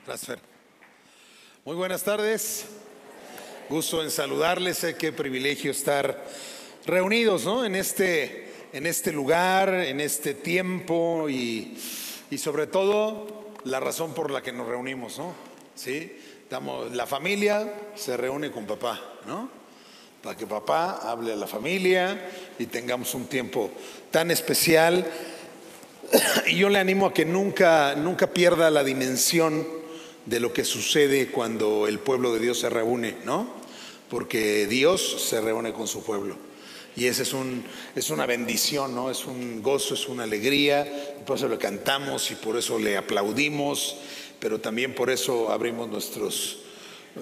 Gracias, Fer. Muy buenas tardes. Gusto en saludarles. Qué privilegio estar reunidos, ¿no? En este lugar, en este tiempo y sobre todo la razón por la que nos reunimos, ¿no? ¿Sí? La familia se reúne con papá, ¿no? Para que papá hable a la familia y tengamos un tiempo tan especial. Y yo le animo a que nunca pierda la dimensión de lo que sucede cuando el pueblo de Dios se reúne, ¿no? Porque Dios se reúne con su pueblo. Y ese es una bendición, ¿no? Es un gozo, es una alegría. Por eso le cantamos y por eso le aplaudimos, pero también por eso abrimos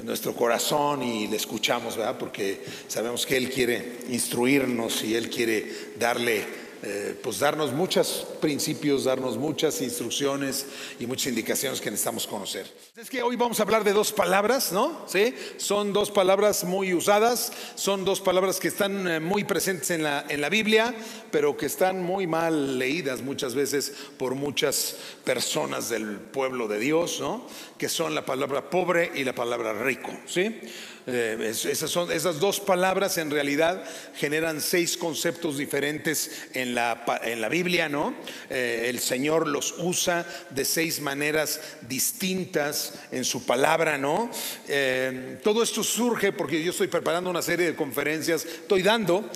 nuestro corazón y le escuchamos, ¿verdad? Porque sabemos que Él quiere instruirnos y Él quiere darnos muchos principios, darnos muchas instrucciones y muchas indicaciones que necesitamos conocer. Es que hoy vamos a hablar de dos palabras, ¿no? ¿Sí? Son dos palabras muy usadas, son dos palabras que están muy presentes en la Biblia, pero que están muy mal leídas muchas veces por muchas personas del pueblo de Dios, ¿no? Que son la palabra pobre y la palabra rico, ¿sí? Esas dos palabras en realidad generan 6 conceptos diferentes en la Biblia, ¿no? El Señor los usa de 6 maneras distintas en su palabra, ¿no? Todo esto surge porque yo estoy preparando una serie de conferencias, estoy dando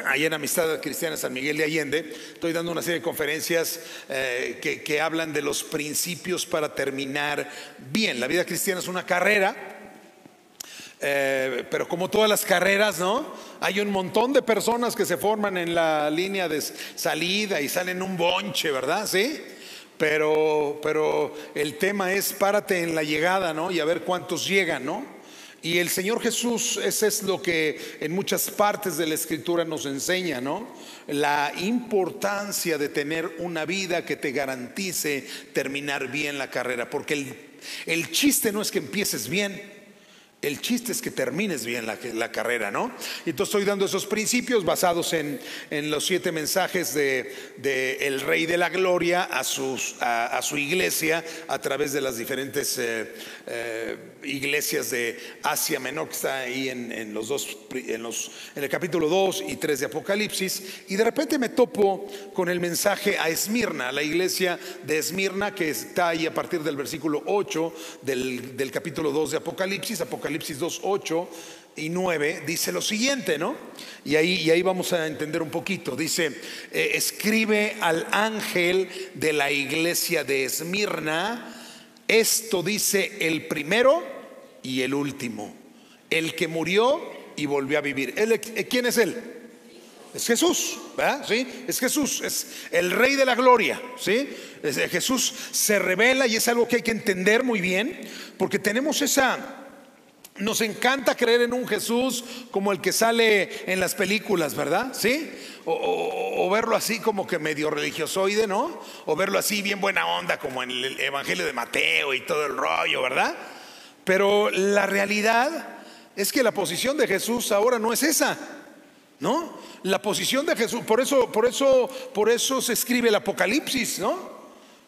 allá en Amistad Cristiana San Miguel de Allende, estoy dando una serie de conferencias que hablan de los principios para terminar bien. La vida cristiana es una carrera. Pero como todas las carreras, ¿no? Hay un montón de personas que se forman en la línea de salida y salen un bonche, ¿verdad? ¿Sí? Pero el tema es párate en la llegada, ¿no? Y a ver cuántos llegan, ¿no? Y el Señor Jesús, eso es lo que en muchas partes de la Escritura nos enseña, ¿no? La importancia de tener una vida que te garantice terminar bien la carrera. Porque el chiste no es que empieces bien, el chiste es que termines bien la carrera, ¿no? Entonces estoy dando esos principios basados en los 7 mensajes de el Rey de la Gloria a su iglesia a través de las diferentes iglesias de Asia Menor, que está ahí en el capítulo 2 y 3 de Apocalipsis. Y de repente me topo con el mensaje a Esmirna, la iglesia de Esmirna, que está ahí a partir del versículo 8 del capítulo 2 de Apocalipsis 2, 8 y 9, dice lo siguiente, ¿no? Y ahí vamos a entender un poquito. Dice, escribe al ángel de la iglesia de Esmirna, esto dice el primero y el último, el que murió y volvió a vivir. ¿Quién es él? Es Jesús, ¿verdad? ¿Sí? Es Jesús, es el Rey de la Gloria, ¿sí? Jesús se revela y es algo que hay que entender muy bien, porque tenemos nos encanta creer en un Jesús como el que sale en las películas, ¿verdad? ¿Sí? O verlo así como que medio religiosoide, ¿no? O verlo así bien buena onda como en el Evangelio de Mateo y todo el rollo, ¿verdad? Pero la realidad es que la posición de Jesús ahora no es esa, ¿no? La posición de Jesús, por eso se escribe el Apocalipsis, ¿no?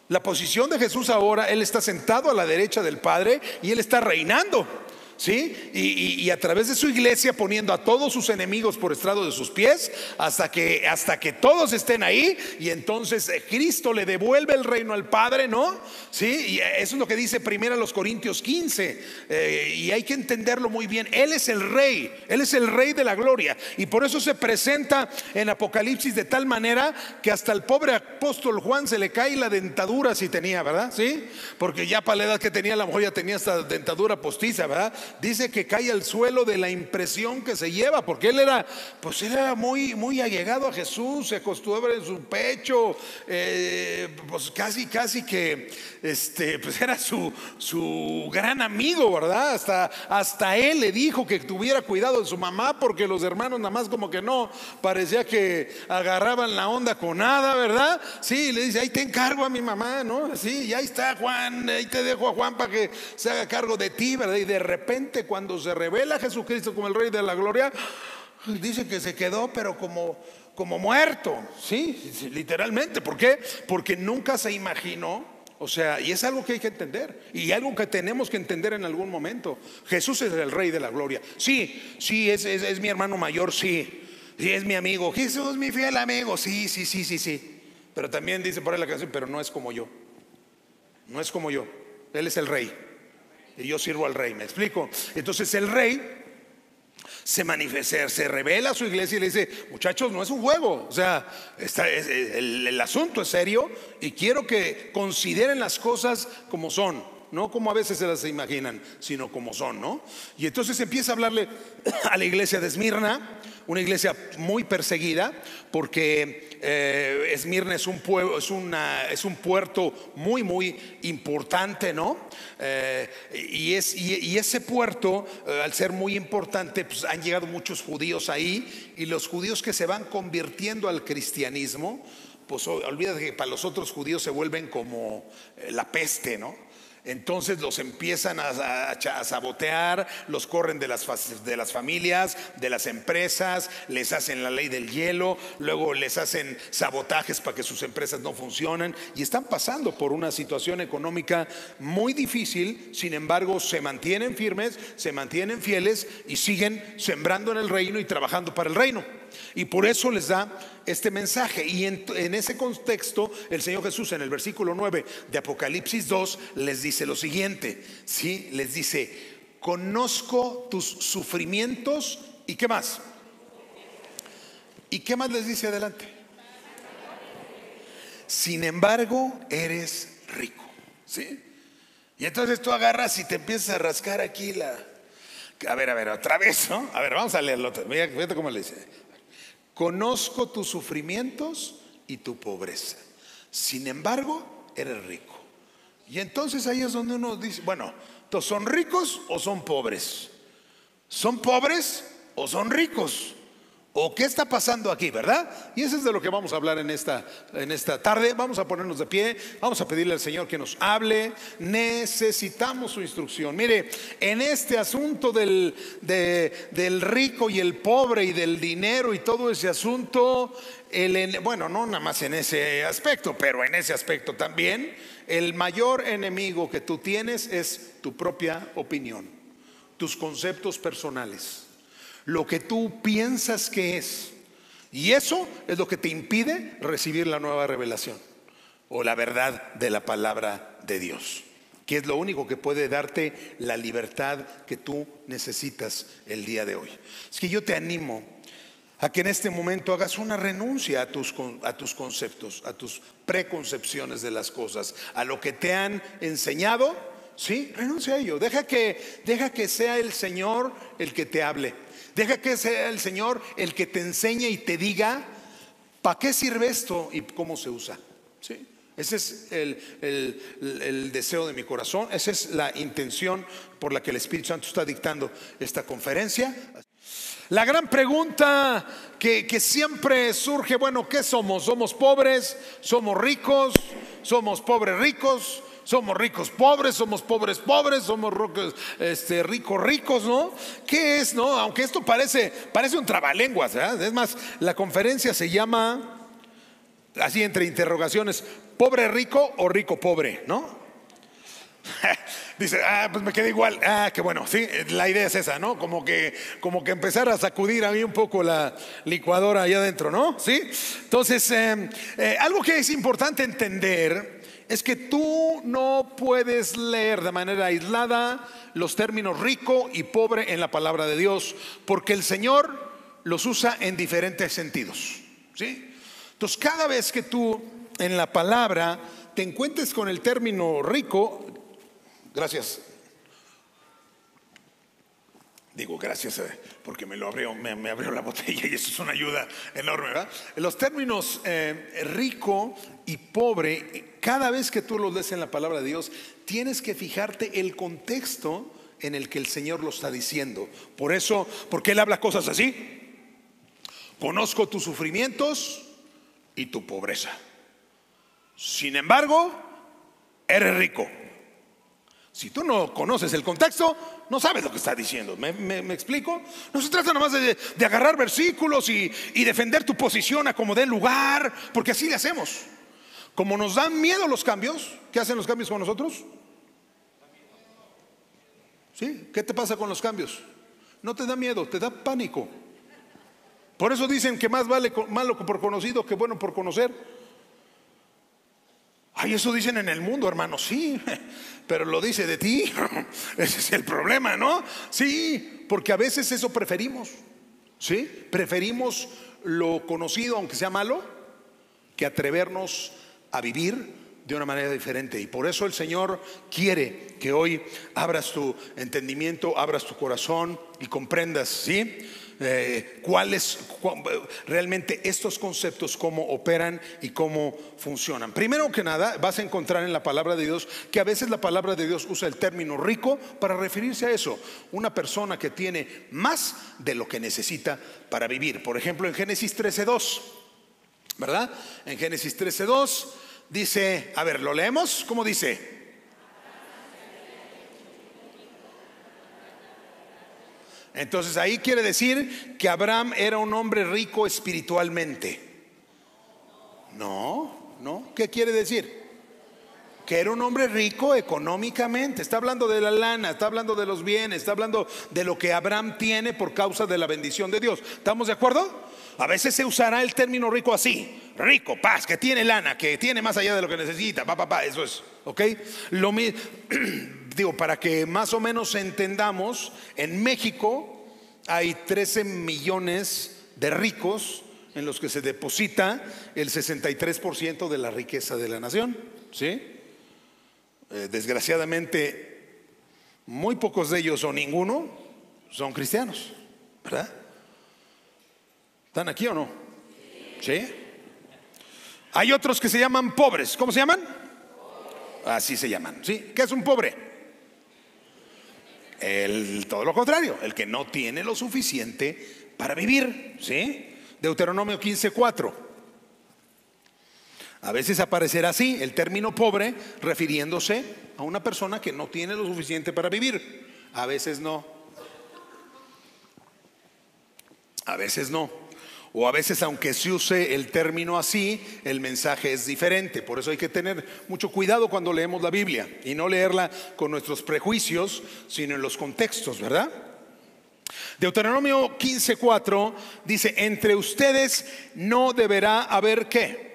La posición de Jesús ahora, Él está sentado a la derecha del Padre y Él está reinando, ¿sí? Y a través de su iglesia poniendo a todos sus enemigos por estrado de sus pies hasta que todos estén ahí. Y entonces Cristo le devuelve el reino al Padre, ¿no? ¿Sí? Y eso es lo que dice 1 Corintios 15, y hay que entenderlo muy bien. Él es el Rey, Él es el Rey de la Gloria, y por eso se presenta en Apocalipsis de tal manera que hasta el pobre apóstol Juan se le cae la dentadura, si tenía, ¿verdad? ¿Sí? Porque ya para la edad que tenía, la mujer ya tenía esta dentadura postiza, ¿verdad? Dice que cae al suelo de la impresión que se lleva, porque él era muy, muy allegado a Jesús, se acostaba en su pecho, pues casi que pues era su gran amigo, ¿verdad? Hasta él le dijo que tuviera cuidado de su mamá, porque los hermanos nada más como que no, parecía que agarraban la onda con nada, ¿verdad? Sí, le dice, ahí te encargo a mi mamá, ¿no? Sí, y ahí está Juan, ahí te dejo a Juan para que se haga cargo de ti, ¿verdad? Y de repente cuando se revela Jesucristo como el Rey de la Gloria, dice que se quedó pero como muerto, sí, literalmente. ¿Por qué? Porque nunca se imaginó O sea, y es algo que hay que entender, y algo que tenemos que entender en algún momento. Jesús es el Rey de la gloria. Sí, sí, es mi hermano mayor, sí. Sí, es mi amigo. Jesús, mi fiel amigo. Sí, sí, sí, sí, sí. Pero también dice por ahí la canción, pero no es como yo. No es como yo. Él es el Rey y yo sirvo al Rey, ¿me explico? Entonces el Rey se manifiesta, se revela a su iglesia y le dice: muchachos, no es un juego. O sea, el asunto es serio y quiero que consideren las cosas como son, no como a veces se las imaginan, sino como son, ¿no? Y entonces empieza a hablarle a la iglesia de Esmirna, una iglesia muy perseguida, porque Esmirna es un puerto muy, muy importante, ¿no? Y ese puerto, al ser muy importante, pues han llegado muchos judíos ahí, y los judíos que se van convirtiendo al cristianismo, pues olvídate que para los otros judíos se vuelven como la peste, ¿no? Entonces los empiezan a sabotear, los corren de las familias, de las empresas, les hacen la ley del hielo, luego les hacen sabotajes para que sus empresas no funcionen, y están pasando por una situación económica muy difícil. Sin embargo, se mantienen firmes, se mantienen fieles y siguen sembrando en el reino y trabajando para el reino. Y por eso les da este mensaje. Y en ese contexto, el Señor Jesús, en el versículo 9 de Apocalipsis 2, les dice lo siguiente, ¿sí? Les dice: conozco tus sufrimientos. ¿Y qué más? ¿Y qué más les dice adelante? Sin embargo, eres rico, ¿sí? Y entonces tú agarras y te empiezas a rascar aquí a ver, otra vez, ¿no? A ver, vamos a leerlo. Fíjate cómo le dice: conozco tus sufrimientos y tu pobreza, sin embargo eres rico. Y entonces ahí es donde uno dice: bueno, ¿entonces son ricos o son pobres? ¿Son pobres o son ricos? ¿O qué está pasando aquí, verdad? Y eso es de lo que vamos a hablar en esta tarde. Vamos a ponernos de pie, vamos a pedirle al Señor que nos hable. Necesitamos su instrucción. Mire, en este asunto del rico y el pobre y del dinero y todo ese asunto, bueno, no nada más en ese aspecto, pero en ese aspecto también, el mayor enemigo que tú tienes es tu propia opinión, tus conceptos personales, lo que tú piensas que es. Y eso es lo que te impide recibir la nueva revelación o la verdad de la palabra de Dios, que es lo único que puede darte la libertad que tú necesitas el día de hoy. Es que yo te animo a que en este momento hagas una renuncia a tus conceptos, a tus preconcepciones de las cosas, a lo que te han enseñado. Sí, renuncia a ello. Deja que sea el Señor el que te hable. Deja que sea el Señor el que te enseñe y te diga para qué sirve esto y cómo se usa. ¿Sí? Ese es el deseo de mi corazón. Esa es la intención por la que el Espíritu Santo está dictando esta conferencia. La gran pregunta que siempre surge: bueno, ¿qué somos? ¿Somos pobres? ¿Somos ricos? ¿Somos pobres ricos? ¿Somos ricos pobres? ¿Somos pobres pobres? ¿Somos ricos ricos? ¿No? ¿Qué es? ¿No? Aunque esto parece un trabalenguas, ¿verdad? Es más, la conferencia se llama así, entre interrogaciones: ¿pobre rico o rico pobre? ¿No? Dice: pues me queda igual. Qué bueno, sí, la idea es esa, ¿no? Como que empezar a sacudir a mí un poco la licuadora allá adentro, ¿no? Sí. Entonces, algo que es importante entender es que tú no puedes leer de manera aislada los términos rico y pobre en la palabra de Dios, porque el Señor los usa en diferentes sentidos, ¿sí? Entonces, cada vez que tú en la palabra te encuentres con el término rico, gracias. Digo gracias porque me abrió la botella, y eso es una ayuda enorme, ¿verdad? Los términos rico y pobre, cada vez que tú los lees en la palabra de Dios, tienes que fijarte el contexto en el que el Señor lo está diciendo. Por eso, porque Él habla cosas así: conozco tus sufrimientos y tu pobreza, sin embargo eres rico. Si tú no conoces el contexto, no sabes lo que está diciendo. ¿Me explico? No se trata nada más de agarrar versículos y defender tu posición a como dé lugar, porque así le hacemos. Como nos dan miedo los cambios, ¿qué hacen los cambios con nosotros? ¿Sí? ¿Qué te pasa con los cambios? No te da miedo, te da pánico. Por eso dicen que más vale malo por conocido que bueno por conocer. Ay, eso dicen en el mundo, hermano. Sí, pero lo dice de ti. Ese es el problema, ¿no? Sí, porque a veces eso preferimos. ¿Sí? Preferimos lo conocido, aunque sea malo, que atrevernos a vivir de una manera diferente. Y por eso el Señor quiere que hoy abras tu entendimiento, abras tu corazón y comprendas, ¿sí? Cuáles realmente estos conceptos, cómo operan y cómo funcionan. Primero que nada, vas a encontrar en la palabra de Dios que a veces la palabra de Dios usa el término rico para referirse a eso, una persona que tiene más de lo que necesita para vivir. Por ejemplo, en Génesis 13:2, ¿verdad? En Génesis 13:2 dice, a ver, ¿lo leemos? ¿Cómo dice? Entonces ahí quiere decir que Abraham era un hombre rico espiritualmente. No, ¿qué quiere decir? Que era un hombre rico económicamente. Está hablando de la lana, está hablando de los bienes, está hablando de lo que Abraham tiene por causa de la bendición de Dios. ¿Estamos de acuerdo? A veces se usará el término rico así: rico, paz, que tiene lana, que tiene más allá de lo que necesita, eso es, ¿ok? Lo mismo. Digo, para que más o menos entendamos, en México hay 13 millones de ricos en los que se deposita el 63% de la riqueza de la nación, ¿sí? Desgraciadamente, muy pocos de ellos o ninguno son cristianos, ¿verdad? ¿Están aquí o no? ¿Sí? Hay otros que se llaman pobres. ¿Cómo se llaman? Así se llaman, ¿sí? ¿Qué es un pobre? Todo lo contrario, el que no tiene lo suficiente para vivir, ¿sí? Deuteronomio 15:4. A veces aparecerá así el término pobre refiriéndose a una persona que no tiene lo suficiente para vivir. A veces no. A veces no. O a veces, aunque se use el término así, el mensaje es diferente. Por eso hay que tener mucho cuidado cuando leemos la Biblia y no leerla con nuestros prejuicios, sino en los contextos, ¿verdad? Deuteronomio 15:4 dice: entre ustedes no deberá haber ¿qué?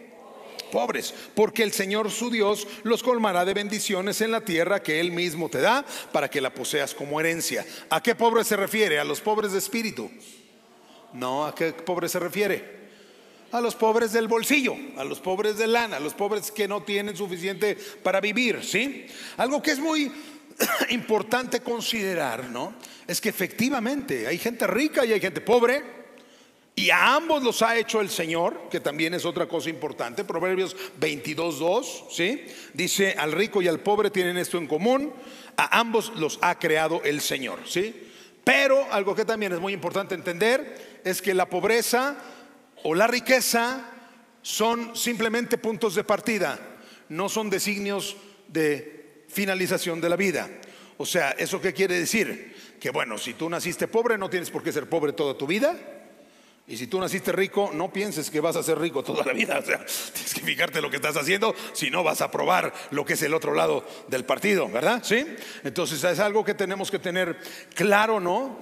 Pobres, porque el Señor su Dios los colmará de bendiciones en la tierra que Él mismo te da para que la poseas como herencia. ¿A qué pobres se refiere? ¿A los pobres de espíritu? No, ¿a qué pobres se refiere? A los pobres del bolsillo, a los pobres de lana, a los pobres que no tienen suficiente para vivir, ¿sí? Algo que es muy importante considerar, ¿no? Es que efectivamente hay gente rica y hay gente pobre, y a ambos los ha hecho el Señor, que también es otra cosa importante. Proverbios 22:2, ¿sí? Dice: al rico y al pobre tienen esto en común, a ambos los ha creado el Señor, ¿sí? Pero algo que también es muy importante entender es que la pobreza o la riqueza son simplemente puntos de partida, no son designios de finalización de la vida. O sea, ¿eso qué quiere decir? Que bueno, si tú naciste pobre, no tienes por qué ser pobre toda tu vida. Y si tú naciste rico, no pienses que vas a ser rico toda la vida. O sea, tienes que fijarte lo que estás haciendo, si no vas a probar lo que es el otro lado del partido, ¿verdad? ¿Sí? Entonces es algo que tenemos que tener claro, ¿no?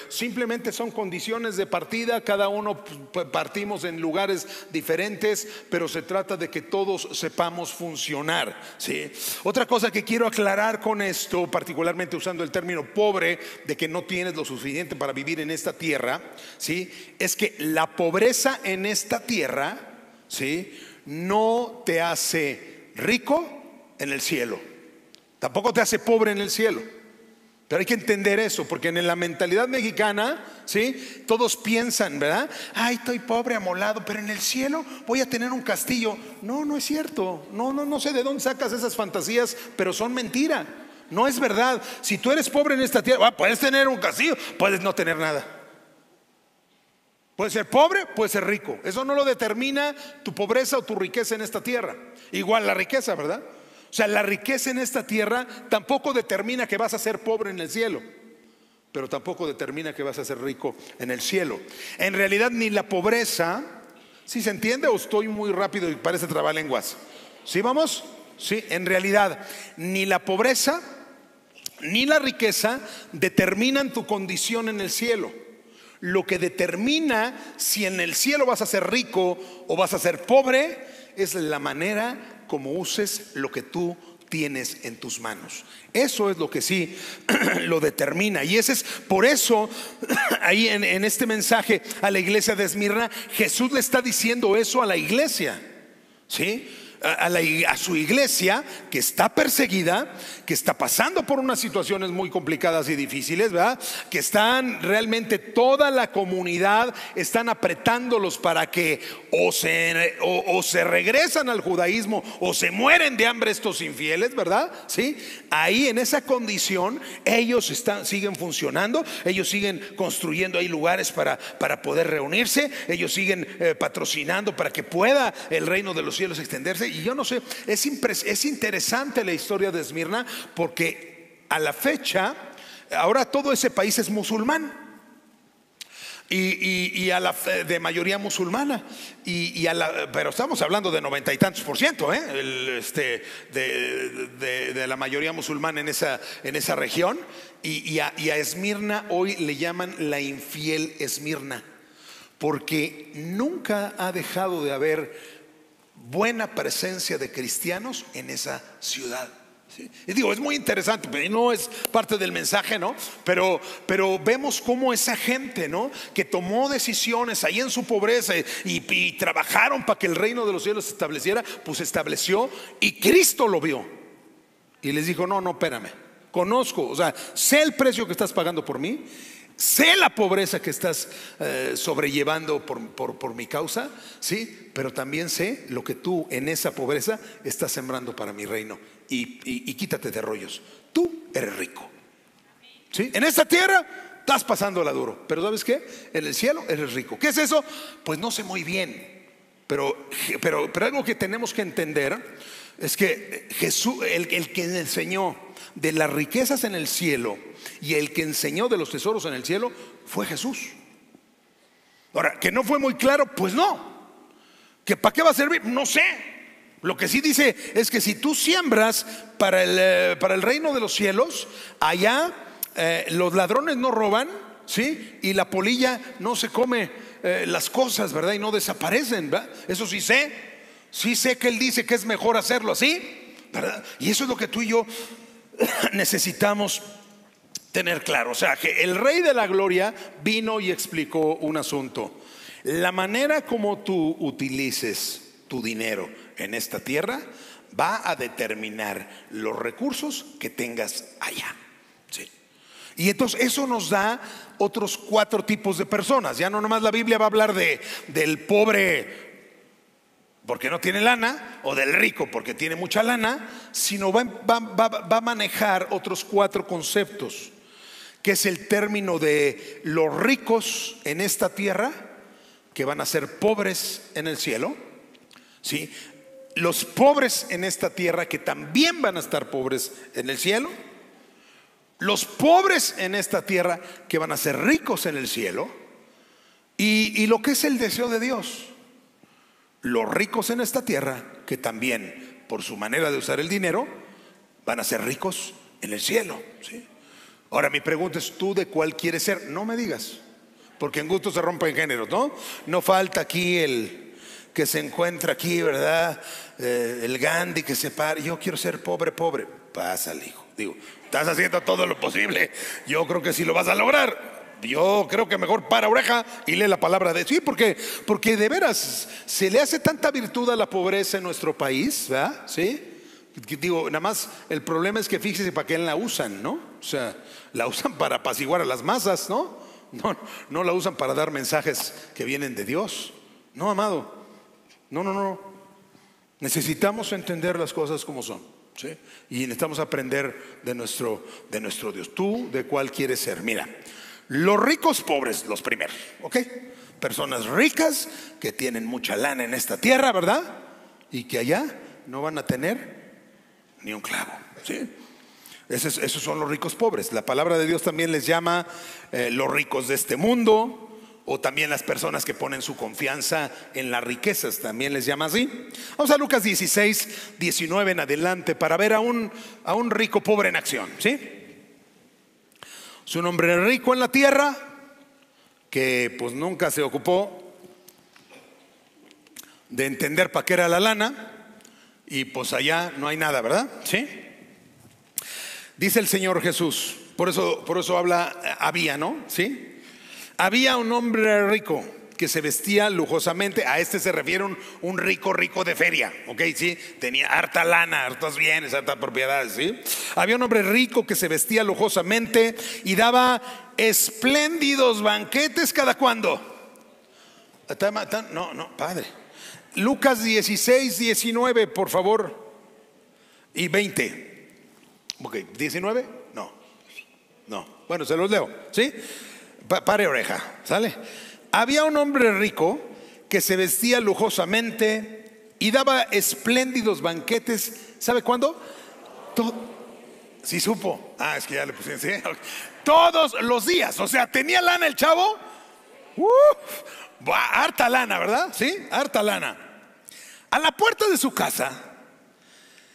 Simplemente son condiciones de partida. Cada uno partimos en lugares diferentes, pero se trata de que todos sepamos funcionar, ¿sí? Otra cosa que quiero aclarar con esto, particularmente usando el término pobre, de que no tienes lo suficiente para vivir en esta tierra, ¿sí? Es que la pobreza en esta tierra, ¿sí?, no te hace rico en el cielo, tampoco te hace pobre en el cielo. Pero hay que entender eso, porque en la mentalidad mexicana, ¿sí?, todos piensan, ¿verdad? Ay, estoy pobre, amolado, pero en el cielo voy a tener un castillo. No, no es cierto. No sé de dónde sacas esas fantasías, pero son mentira. No es verdad. Si tú eres pobre en esta tierra, puedes tener un castillo, puedes no tener nada. Puedes ser pobre, puedes ser rico. Eso no lo determina tu pobreza o tu riqueza en esta tierra. Igual la riqueza, ¿verdad? O sea, la riqueza en esta tierra tampoco determina que vas a ser pobre en el cielo, pero tampoco determina que vas a ser rico en el cielo. En realidad, ni la pobreza, ¿Sí se entiende o estoy muy rápido y parece trabalenguas? ¿Sí vamos? Sí, en realidad ni la pobreza ni la riqueza determinan tu condición en el cielo. Lo que determina si en el cielo vas a ser rico o vas a ser pobre es la manera como uses lo que tú tienes en tus manos. Eso es lo que sí lo determina. Y ese es por eso ahí en este mensaje a la iglesia de Esmirna, Jesús le está diciendo eso a la iglesia, ¿sí? A su iglesia que está perseguida, que está pasando por unas situaciones muy complicadas y difíciles, ¿verdad? Que están realmente toda la comunidad están apretándolos para que o se regresan al judaísmo o se mueren de hambre estos infieles, ¿verdad? ¿Sí? Ahí en esa condición ellos siguen funcionando, ellos siguen construyendo ahí lugares para poder reunirse, ellos siguen patrocinando para que pueda el reino de los cielos extenderse. Y yo no sé, es interesante la historia de Esmirna porque a la fecha ahora todo ese país es musulmán y de mayoría musulmana pero estamos hablando de 90 y tantos %, de la mayoría musulmana en esa región y a Esmirna hoy le llaman la infiel Esmirna porque nunca ha dejado de haber buena presencia de cristianos en esa ciudad. ¿Sí? Y digo, es muy interesante, pero no es parte del mensaje, ¿no? Pero vemos cómo esa gente, ¿no? Que tomó decisiones ahí en su pobreza y trabajaron para que el reino de los cielos se estableciera, pues se estableció y Cristo lo vio y les dijo: no, espérame, conozco, o sea, sé el precio que estás pagando por mí, sé la pobreza que estás sobrellevando por mi causa, ¿sí? Pero también sé lo que tú en esa pobreza estás sembrando para mi reino. Y quítate de rollos. Tú eres rico, ¿sí? En esta tierra estás pasándola duro, pero ¿sabes qué? En el cielo eres rico. ¿Qué es eso? Pues no sé muy bien, pero algo que tenemos que entender es que Jesús, el que enseñó de las riquezas en el cielo y el que enseñó de los tesoros en el cielo fue Jesús. Ahora, que no fue muy claro, pues no. ¿Que para qué va a servir? No sé. Lo que sí dice es que si tú siembras para el reino de los cielos, allá los ladrones no roban, ¿sí? Y la polilla no se come las cosas, ¿verdad? Y no desaparecen, ¿verdad? Eso sí sé. Sí sé que él dice que es mejor hacerlo así, ¿verdad? Y eso es lo que tú y yo necesitamos tener claro. O sea, que el Rey de la Gloria vino y explicó un asunto. La manera como tú utilices tu dinero en esta tierra va a determinar los recursos que tengas allá, ¿sí? Y entonces eso nos da otros 4 tipos de personas. Ya no nomás la Biblia va a hablar del pobre porque no tiene lana, o del rico porque tiene mucha lana, sino va a manejar otros 4 conceptos, que es el término de los ricos en esta tierra que van a ser pobres en el cielo, ¿sí? Los pobres en esta tierra que también van a estar pobres en el cielo, los pobres en esta tierra que van a ser ricos en el cielo, y lo que es el deseo de Dios, los ricos en esta tierra que también por su manera de usar el dinero van a ser ricos en el cielo, ¿sí? Ahora mi pregunta es: ¿tú de cuál quieres ser? No me digas, porque en gusto se rompen géneros, ¿no? No falta aquí el que se encuentra aquí, ¿verdad? El Gandhi que se para: yo quiero ser pobre. Pásale, hijo. Digo, estás haciendo todo lo posible. Yo creo que sí lo vas a lograr. Yo creo que mejor para oreja y lee la palabra de sí, porque de veras se le hace tanta virtud a la pobreza en nuestro país, ¿verdad? ¿Sí? Digo, nada más el problema es que fíjese para qué la usan, ¿no? O sea, la usan para apaciguar a las masas, ¿no? No la usan para dar mensajes que vienen de Dios. No, amado. No. Necesitamos entender las cosas como son, ¿sí? Y necesitamos aprender de nuestro Dios. ¿Tú de cuál quieres ser? Mira, los ricos pobres, los primeros, ¿ok? Personas ricas que tienen mucha lana en esta tierra, ¿verdad? Y que allá no van a tener ni un clavo, ¿sí? Esos son los ricos pobres. La palabra de Dios también les llama los ricos de este mundo o también las personas que ponen su confianza en las riquezas, también les llama así. Vamos a Lucas 16, 19 en adelante para ver a un rico pobre en acción, ¿sí? Es un hombre rico en la tierra que pues nunca se ocupó de entender para qué era la lana, y pues allá no hay nada, ¿verdad? ¿Sí? Dice el Señor Jesús, por eso había, ¿no? ¿Sí? Había un hombre rico que se vestía lujosamente. A este se refiere un rico de feria, ¿ok? ¿Sí? Tenía harta lana, hartos bienes, hartas propiedades, ¿sí? Había un hombre rico que se vestía lujosamente y daba espléndidos banquetes. ¿Cada cuándo? No, padre. Lucas 16, 19, por favor. Y 20. Ok, 19, no. Bueno, se los leo, ¿sí? Pare oreja, ¿sale? Había un hombre rico que se vestía lujosamente y daba espléndidos banquetes. ¿Sabe cuándo? Sí supo. Es que ya le puse, ¿sí? Todos los días. O sea, tenía lana el chavo. Harta lana, ¿verdad? Sí, harta lana. A la puerta de su casa,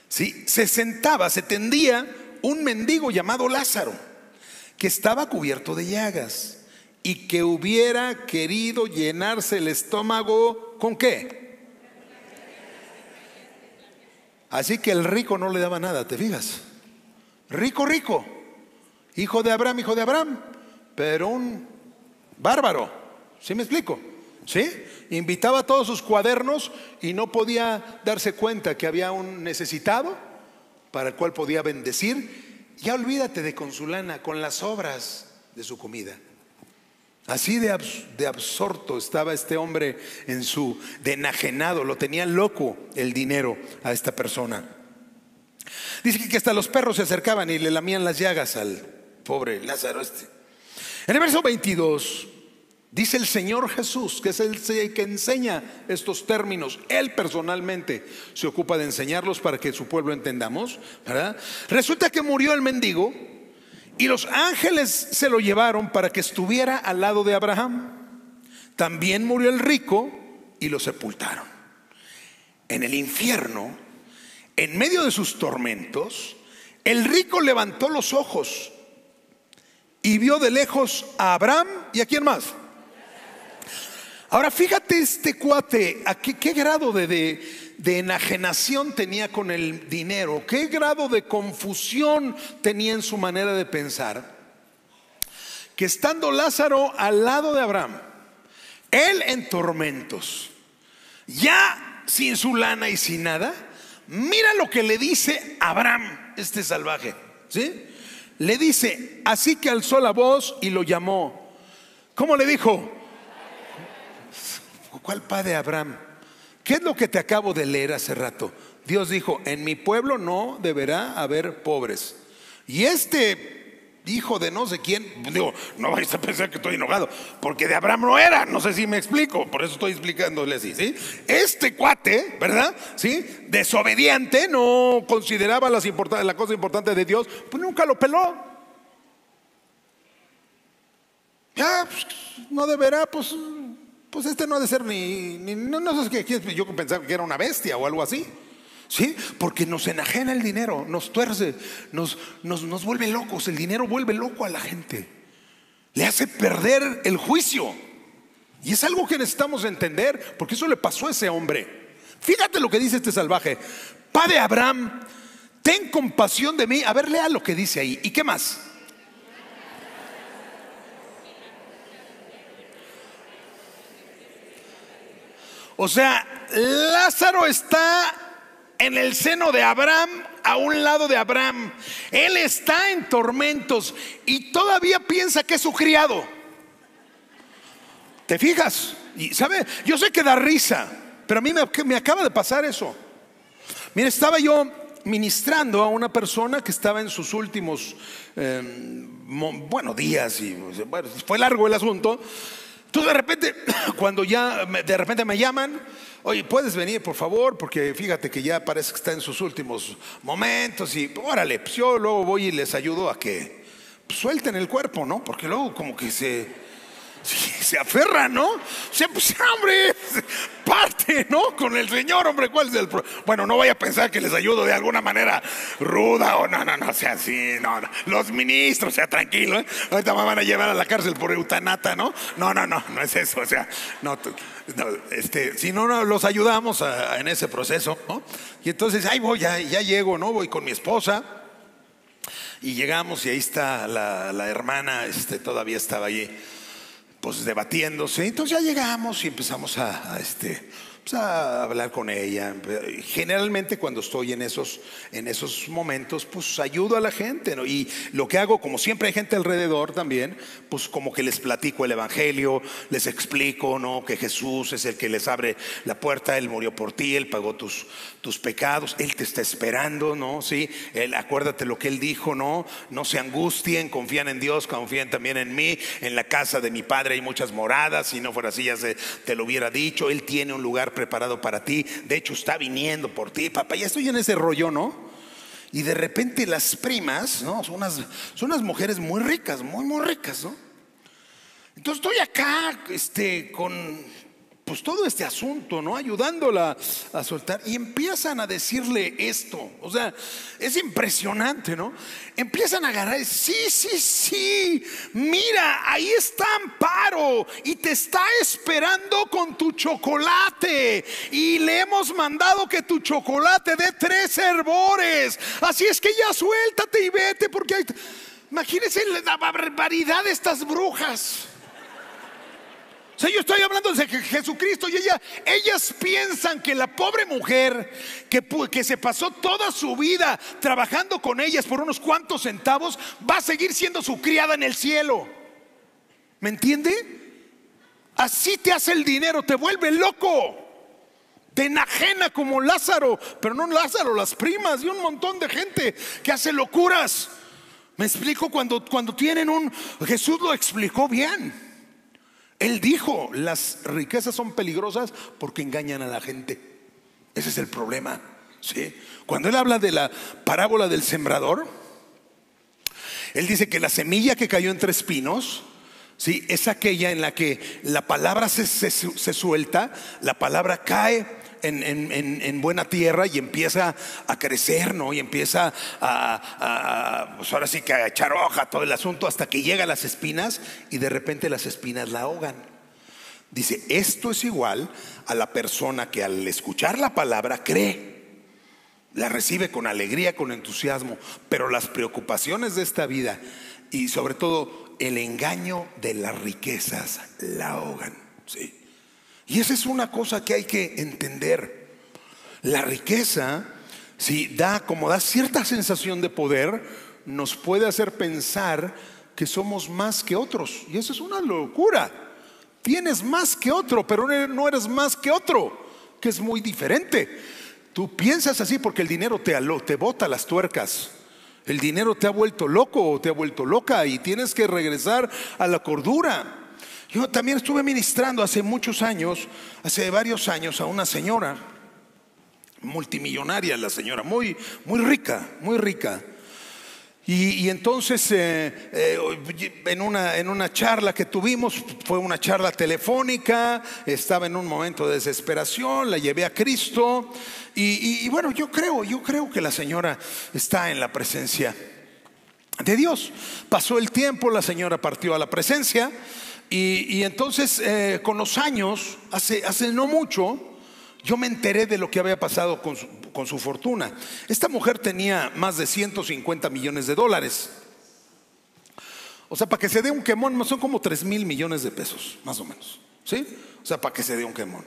sí, se tendía un mendigo llamado Lázaro, que estaba cubierto de llagas y que hubiera querido llenarse el estómago ¿con qué? Así que el rico no le daba nada, ¿te fijas? Rico, hijo de Abraham, pero un bárbaro. ¿Sí me explico? ¿Sí? Invitaba a todos sus cuadernos y no podía darse cuenta que había un necesitado para el cual podía bendecir. Ya olvídate de con su lana, con las obras de su comida. Así de absorto estaba este hombre de enajenado. Lo tenía loco el dinero a esta persona. Dice que hasta los perros se acercaban y le lamían las llagas al pobre Lázaro este. En el verso 22 dice el Señor Jesús, que es el que enseña estos términos. Él personalmente se ocupa de enseñarlos para que su pueblo entendamos, ¿verdad? Resulta que murió el mendigo y los ángeles se lo llevaron para que estuviera al lado de Abraham. También murió el rico y lo sepultaron. En el infierno, en medio de sus tormentos, el rico levantó los ojos y vio de lejos a Abraham y ¿a quién más? Ahora fíjate este cuate, ¿a qué grado de enajenación tenía con el dinero? ¿Qué grado de confusión tenía en su manera de pensar? Que estando Lázaro al lado de Abraham, él en tormentos, ya sin su lana y sin nada, mira lo que le dice Abraham, este salvaje, ¿sí? Le dice, así que alzó la voz y lo llamó. ¿Cómo le dijo? ¿Cuál padre Abraham? ¿Qué es lo que te acabo de leer hace rato? Dios dijo, en mi pueblo no deberá haber pobres. Y este hijo de no sé quién, digo, no vais a pensar que estoy enojado, porque de Abraham no era, no sé si me explico, por eso estoy explicándole así, ¿sí? Este cuate, ¿verdad? ¿Sí? Desobediente, no consideraba la cosa importante de Dios, pues nunca lo peló. Ya, pues, no deberá, pues este no ha de ser no sé qué, yo pensaba que era una bestia o algo así, ¿sí? Porque nos enajena el dinero, nos tuerce, nos vuelve locos. El dinero vuelve loco a la gente, le hace perder el juicio. Y es algo que necesitamos entender, porque eso le pasó a ese hombre. Fíjate lo que dice este salvaje: Padre Abraham, ten compasión de mí. A ver, lea lo que dice ahí. ¿Y qué más? O sea, Lázaro está en el seno de Abraham, a un lado de Abraham. Él está en tormentos y todavía piensa que es su criado. ¿Te fijas? Y sabe, yo sé que da risa, pero a mí me acaba de pasar eso. Mira, estaba yo ministrando a una persona que estaba en sus últimos días, y bueno, fue largo el asunto. Entonces de repente, cuando ya de repente me llaman, oye, ¿puedes venir por favor? Porque fíjate que ya parece que está en sus últimos momentos. Y órale, pues yo luego voy y les ayudo a que suelten el cuerpo, ¿no? Porque luego como que Sí, se aferra, ¿no? O sea, pues hombre, parte, ¿no? Con el Señor, hombre, ¿cuál es el problema? Bueno, no vaya a pensar que les ayudo de alguna manera ruda o no, o sea, sí, no. Los ministros, o sea, tranquilo, ¿eh? Ahorita me van a llevar a la cárcel por eutanata, ¿no? No es eso, o sea, si no los ayudamos en ese proceso, ¿no? Y entonces, ahí voy, ya llego, ¿no? Voy con mi esposa. Y llegamos y ahí está la hermana, todavía estaba allí, pues debatiéndose. Entonces ya llegamos y empezamos pues a hablar con ella. Generalmente cuando estoy en esos momentos, pues ayudo a la gente, ¿no? Y lo que hago, como siempre hay gente alrededor también, pues como que les platico el evangelio, les explico, ¿no? Que Jesús es el que les abre la puerta, Él murió por ti, Él pagó tus pecados, Él te está esperando, ¿no? Sí, acuérdate lo que Él dijo, ¿no? No se angustien, confían en Dios, confían también en mí. En la casa de mi Padre hay muchas moradas, si no fuera así ya te lo hubiera dicho. Él tiene un lugar preparado para ti, de hecho está viniendo por ti, papá. Ya estoy en ese rollo, ¿no? Y de repente las primas, ¿no? Son unas mujeres muy ricas, muy ricas, ¿no? Entonces estoy acá, con pues todo este asunto, ¿no? Ayudándola a soltar. Y empiezan a decirle esto. O sea, es impresionante, ¿no? Empiezan a agarrar. Sí. Mira, ahí está Amparo. Y te está esperando con tu chocolate. Y le hemos mandado que tu chocolate dé 3 hervores. Así es que ya suéltate y vete. Porque imagínense la barbaridad de estas brujas. O sea, yo estoy hablando de Jesucristo y ellas piensan que la pobre mujer que se pasó toda su vida trabajando con ellas por unos cuantos centavos va a seguir siendo su criada en el cielo. ¿Me entiende? Así te hace el dinero, te vuelve loco, te enajena como Lázaro. Pero no Lázaro, las primas y un montón de gente que hace locuras. Me explico, cuando tienen Jesús lo explicó bien. Él dijo, las riquezas son peligrosas porque engañan a la gente. Ese es el problema, ¿sí? Cuando él habla de la parábola del sembrador, él dice que la semilla que cayó entre espinos, ¿sí? Es aquella en la que la palabra se suelta, la palabra cae en buena tierra y empieza a crecer, ¿no? Y empieza pues ahora sí que a echar hoja todo el asunto, hasta que llega a las espinas y de repente las espinas la ahogan. Dice, esto es igual a la persona que al escuchar la palabra cree, la recibe con alegría, con entusiasmo, pero las preocupaciones de esta vida y sobre todo el engaño de las riquezas la ahogan, ¿sí? Y esa es una cosa que hay que entender. La riqueza, si da cierta sensación de poder, nos puede hacer pensar que somos más que otros. Y eso es una locura. Tienes más que otro, pero no eres más que otro, que es muy diferente. Tú piensas así porque el dinero te bota las tuercas. El dinero te ha vuelto loco o te ha vuelto loca y tienes que regresar a la cordura. Yo también estuve ministrando hace varios años a una señora multimillonaria, la señora, muy rica, muy rica. Y entonces en una charla que tuvimos, fue una charla telefónica, estaba en un momento de desesperación, la llevé a Cristo y bueno, yo creo que la señora está en la presencia de Dios. Pasó el tiempo, la señora partió a la presencia. Y entonces con los años, hace no mucho, yo me enteré de lo que había pasado con su fortuna. Esta mujer tenía más de 150 millones de dólares. O sea, para que se dé un quemón, son como 3,000 millones de pesos, más o menos, ¿sí? O sea, para que se dé un quemón.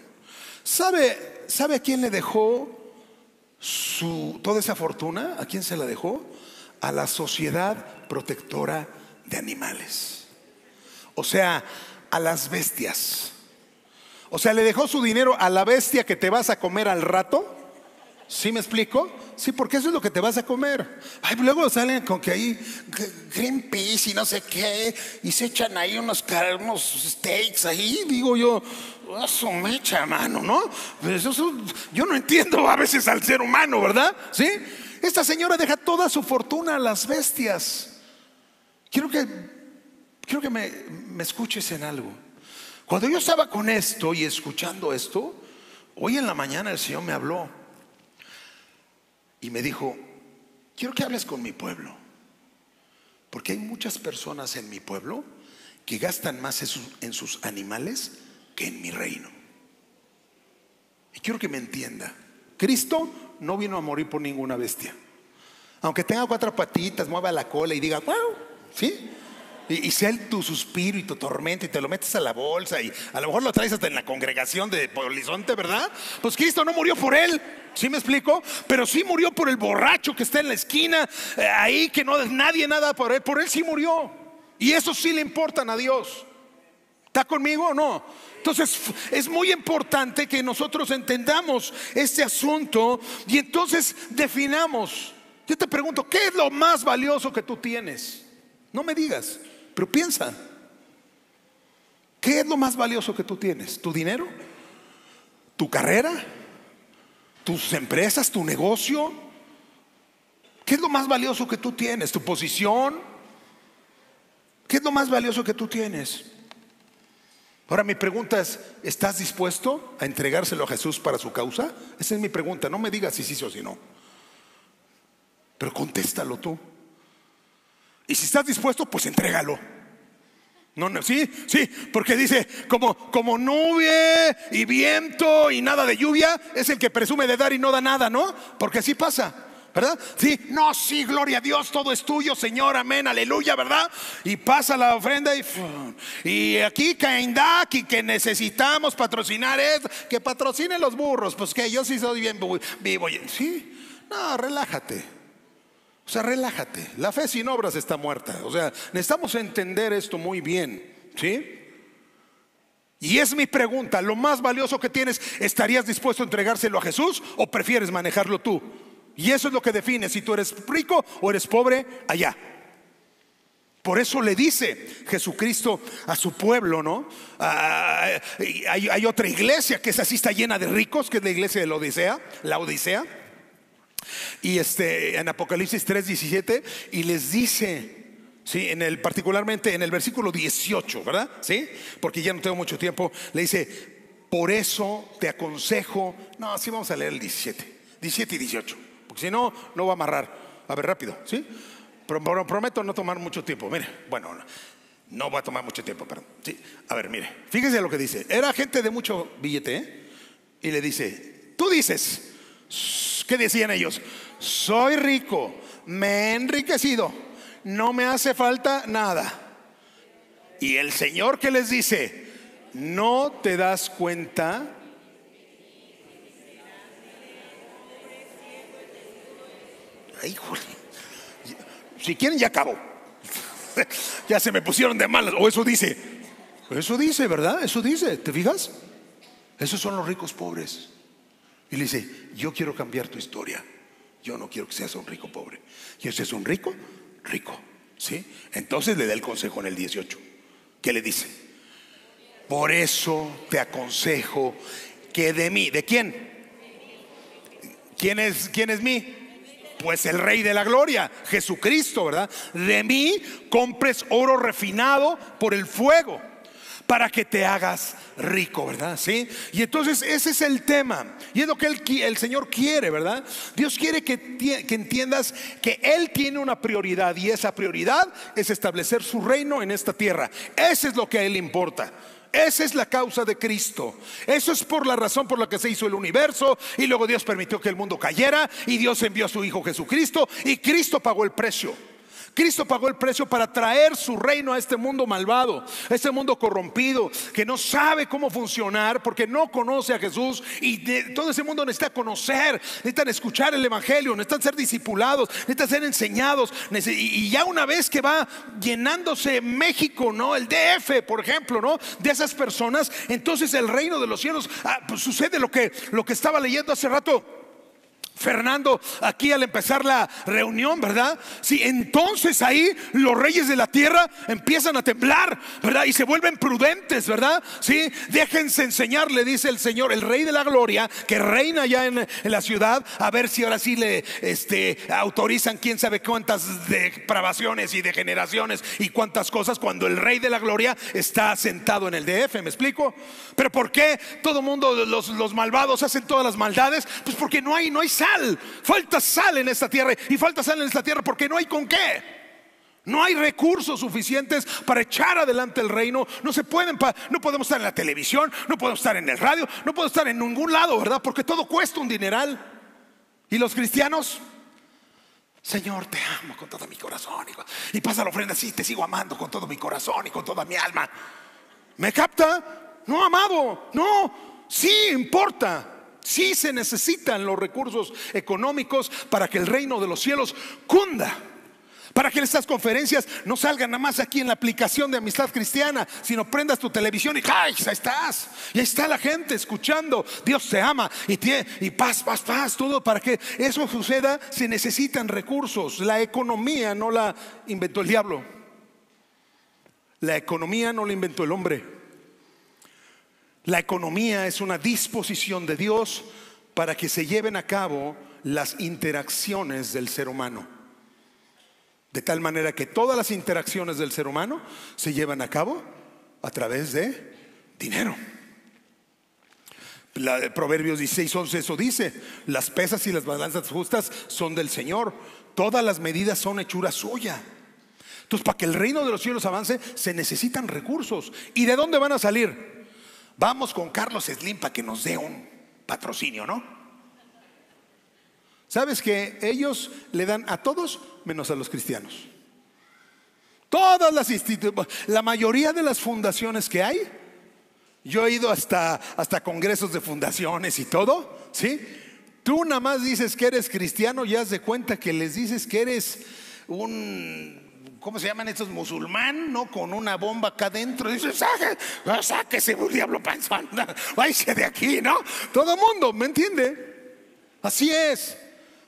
¿Sabe a quién le dejó toda esa fortuna? ¿A quién se la dejó? A la Sociedad Protectora de Animales. O sea, a las bestias. O sea, le dejó su dinero a la bestia que te vas a comer al rato. ¿Sí me explico? Sí, porque eso es lo que te vas a comer. Ay, luego salen con que ahí Greenpeace y no sé qué, y se echan ahí unos steaks ahí. Digo yo, eso me echa mano, ¿no? Pues yo no entiendo a veces al ser humano, ¿verdad? ¿Sí? Esta señora deja toda su fortuna a las bestias. Quiero que me escuches en algo. Cuando yo estaba con esto y escuchando esto, hoy en la mañana el Señor me habló y me dijo: quiero que hables con mi pueblo, porque hay muchas personas en mi pueblo que gastan más en sus animales que en mi reino. Y quiero que me entienda: Cristo no vino a morir por ninguna bestia. Aunque tenga 4 patitas, mueva la cola y diga wow, ¿sí? Y sea tu suspiro y tu tormento y te lo metes a la bolsa y a lo mejor lo traes hasta en la congregación de Polizonte, ¿verdad? Pues Cristo no murió por él, ¿sí me explico? Pero sí murió por el borracho que está en la esquina, ahí, que no nadie nada por él sí murió. Y eso sí le importan a Dios. ¿Está conmigo o no? Entonces es muy importante que nosotros entendamos este asunto y entonces definamos. Yo te pregunto, ¿qué es lo más valioso que tú tienes? No me digas, pero piensa. ¿Qué es lo más valioso que tú tienes? ¿Tu dinero? ¿Tu carrera? ¿Tus empresas? ¿Tu negocio? ¿Qué es lo más valioso que tú tienes? ¿Tu posición? ¿Qué es lo más valioso que tú tienes? Ahora mi pregunta es: ¿estás dispuesto a entregárselo a Jesús para su causa? Esa es mi pregunta. No me digas si sí o si no, pero contéstalo tú. Y si estás dispuesto, pues entrégalo. No, sí, porque dice como nube y viento y nada de lluvia es el que presume de dar y no da nada, ¿no? Porque así pasa, ¿verdad? Sí, no, sí, gloria a Dios, todo es tuyo, Señor, amén, aleluya, ¿verdad? Y pasa la ofrenda y aquí Caindac y que necesitamos patrocinar esto, que patrocinen los burros, pues que yo sí soy bien vivo. Sí, no, relájate. O sea, relájate. La fe sin obras está muerta. O sea, necesitamos entender esto muy bien, ¿sí? Y es mi pregunta: lo más valioso que tienes, ¿estarías dispuesto a entregárselo a Jesús o prefieres manejarlo tú? Y eso es lo que define si tú eres rico o eres pobre allá. Por eso le dice Jesucristo a su pueblo, ¿no? Hay otra iglesia que es así, está llena de ricos, que es la iglesia de la Odisea. Y en Apocalipsis 3:17, y les dice, ¿sí? Particularmente en el versículo 18, ¿verdad? ¿Sí? Porque ya no tengo mucho tiempo. Le dice: por eso te aconsejo. No, sí, vamos a leer el 17 y 18, porque si no, no va a amarrar. A ver, rápido, ¿sí? Prometo no tomar mucho tiempo. Mire, bueno, no va a tomar mucho tiempo, perdón. ¿Sí? A ver, mire, fíjese lo que dice. Era gente de mucho billete, ¿eh? Y le dice: tú dices, ¿qué decían ellos? Soy rico, me he enriquecido, no me hace falta nada. Y el Señor, ¿qué les dice? ¿No te das cuenta? Ay, joder. Si quieren ya acabo. Ya se me pusieron de malas. O eso dice, ¿verdad? Eso dice, ¿te fijas? Esos son los ricos pobres. Y le dice: yo quiero cambiar tu historia. Yo no quiero que seas un rico pobre. Quiero que seas un rico, ¿sí? Entonces le da el consejo en el 18. ¿Qué le dice? Por eso te aconsejo que de mí. ¿De quién? ¿Quién es mí? Pues el Rey de la Gloria, Jesucristo, ¿verdad? De mí compres oro refinado por el fuego, para que te hagas rico, ¿verdad? ¿Sí? Y entonces ese es el tema. Y es lo que el Señor quiere, ¿verdad? Dios quiere que entiendas que Él tiene una prioridad, y esa prioridad es establecer su reino en esta tierra. Eso es lo que a Él le importa. Esa es la causa de Cristo. Eso es por la razón por la que se hizo el universo. Y luego Dios permitió que el mundo cayera, y Dios envió a su Hijo Jesucristo, y Cristo pagó el precio. Cristo pagó el precio para traer su reino a este mundo malvado, a este mundo corrompido, que no sabe cómo funcionar porque no conoce a Jesús. Y todo ese mundo necesita conocer, necesitan escuchar el evangelio, necesitan ser discipulados, necesitan ser enseñados. Y ya una vez que va llenándose México, ¿no? El DF, por ejemplo, ¿no? De esas personas, entonces el reino de los cielos, pues sucede lo que estaba leyendo hace rato. Fernando aquí al empezar la reunión, ¿verdad? Sí, entonces ahí los reyes de la tierra empiezan a temblar, ¿verdad? Y se vuelven prudentes, ¿verdad? Sí, déjense enseñar, le dice el Señor, el Rey de la Gloria, que reina ya en la ciudad, a ver si ahora sí le autorizan quién sabe cuántas depravaciones y degeneraciones y cuántas cosas, cuando el Rey de la Gloria está sentado en el DF. ¿Me explico? Pero ¿por qué todo mundo, los malvados hacen todas las maldades? Pues porque no hay sal. Falta sal en esta tierra. Y falta sal en esta tierra porque no hay con qué. No hay recursos suficientes para echar adelante el reino. No podemos estar en la televisión, no podemos estar en el radio, no podemos estar en ningún lado, ¿verdad? Porque todo cuesta un dineral. Y los cristianos, Señor, te amo con todo mi corazón, y pasa la ofrenda, sí, te sigo amando con todo mi corazón y con toda mi alma. ¿Me capta? No, amado, no. Sí importa. Sí se necesitan los recursos económicos para que el reino de los cielos cunda, para que estas conferencias no salgan nada más aquí en la aplicación de Amistad Cristiana, sino prendas tu televisión y ¡ay! Ahí estás, y ahí está la gente escuchando. Dios te ama y paz, todo. Para que eso suceda se necesitan recursos. La economía no la inventó el diablo, la economía no la inventó el hombre. La economía es una disposición de Dios para que se lleven a cabo las interacciones del ser humano, de tal manera que todas las interacciones del ser humano se llevan a cabo a través de dinero. Proverbios 16:11 eso dice: las pesas y las balanzas justas son del Señor, todas las medidas son hechura suya. Entonces, para que el reino de los cielos avance se necesitan recursos. ¿Y de dónde van a salir? Vamos con Carlos Slim para que nos dé un patrocinio, ¿no? ¿Sabes que ellos le dan a todos menos a los cristianos? Todas las instituciones, la mayoría de las fundaciones que hay, yo he ido hasta congresos de fundaciones y todo, ¿sí? Tú nada más dices que eres cristiano y haz de cuenta que les dices que eres ¿cómo se llaman estos? Musulmán, ¿no? Con una bomba acá adentro. Dices, sáquese, un diablo panzón, váyase de aquí, ¿no? Todo mundo, ¿me entiende? Así es.